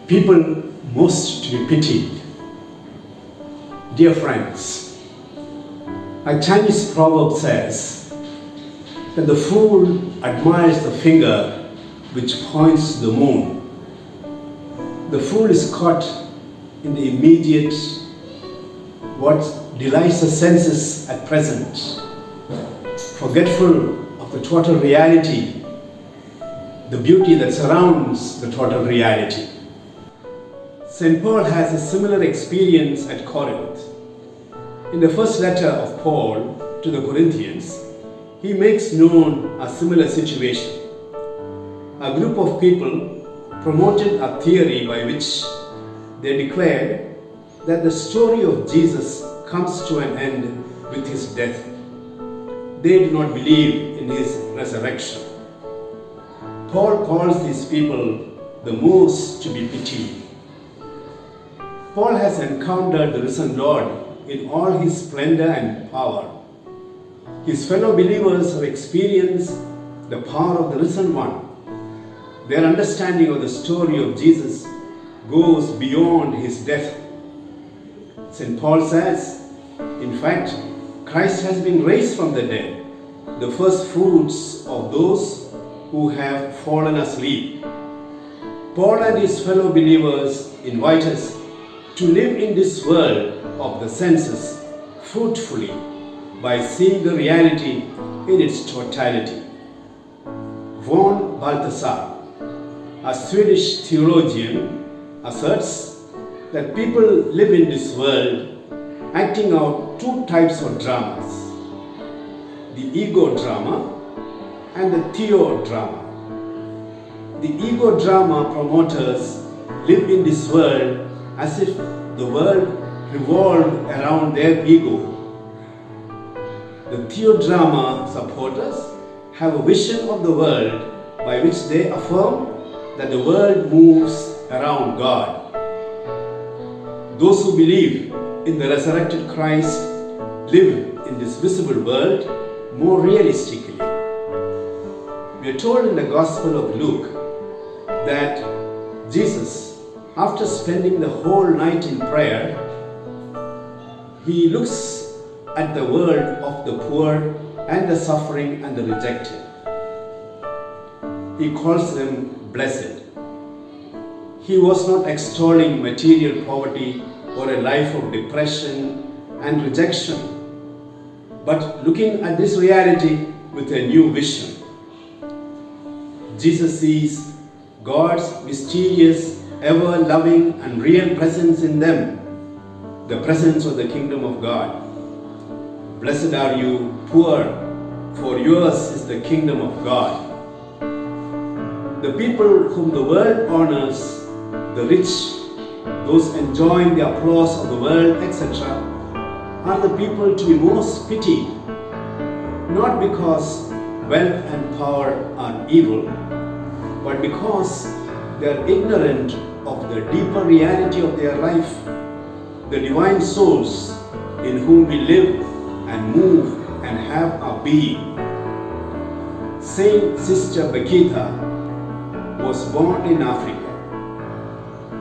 People most to be pitied. Dear friends, a Chinese proverb says that the fool admires the finger which points to the moon. The fool is caught in the immediate, what delights the senses at present, forgetful of the total reality, the beauty that surrounds the total reality. St. Paul has a similar experience at Corinth. In the first letter of Paul to the Corinthians, he makes known a similar situation. A group of people promoted a theory by which they declared that the story of Jesus comes to an end with his death. They do not believe in his resurrection. Paul calls these people the most to be pitied. Paul has encountered the risen Lord in all his splendor and power. His fellow believers have experienced the power of the risen one. Their understanding of the story of Jesus goes beyond his death. St. Paul says, in fact, Christ has been raised from the dead, the first fruits of those who have fallen asleep. Paul and his fellow believers invite us to live in this world of the senses fruitfully by seeing the reality in its totality. Von Balthasar, a Swedish theologian, asserts that people live in this world acting out two types of dramas: the ego drama and the theo drama. The ego drama promoters live in this world as if the world revolved around their ego. The theodrama supporters have a vision of the world by which they affirm that the world moves around God. Those who believe in the resurrected Christ live in this visible world more realistically. We are told in the Gospel of Luke that Jesus, after spending the whole night in prayer, he looks at the world of the poor and the suffering and the rejected. He calls them blessed. He was not extolling material poverty or a life of depression and rejection, but looking at this reality with a new vision. Jesus sees God's mysterious, ever-loving and real presence in them, the presence of the kingdom of God. Blessed are you poor, for yours is the kingdom of God. The people whom the world honors, the rich, those enjoying the applause of the world, etc., are the people to be most pitied, not because wealth and power are evil, but because they are ignorant of the deeper reality of their life, the divine source in whom we live and move and have our being. Saint Sister Bakita was born in Africa.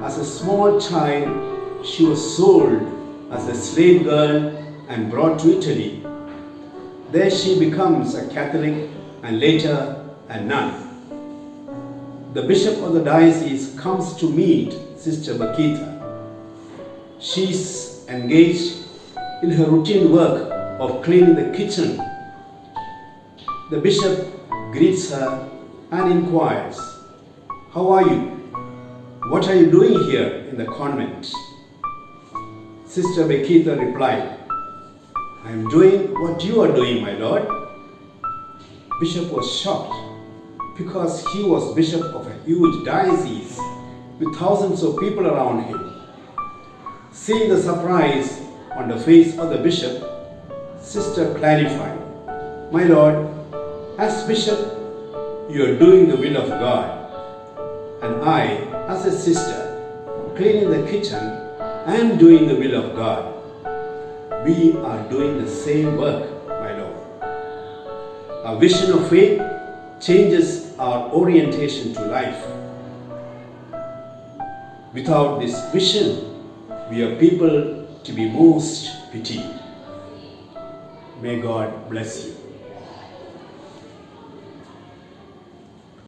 As a small child, she was sold as a slave girl and brought to Italy. There she becomes a Catholic and later a nun. The bishop of the diocese comes to meet Sister Bakita. She's engaged in her routine work of cleaning the kitchen. The bishop greets her and inquires, "How are you? What are you doing here in the convent?" Sister Bakita replied, "I am doing what you are doing, my lord." Bishop was shocked because he was bishop of a huge diocese with thousands of people around him. Seeing the surprise on the face of the bishop, Sister clarified, "My lord, as bishop, you are doing the will of God, and I, as a sister, cleaning the kitchen, I am doing the will of God. We are doing the same work, my lord." Our vision of faith changes our orientation to life. Without this vision, we are people to be most pitied. May God bless you.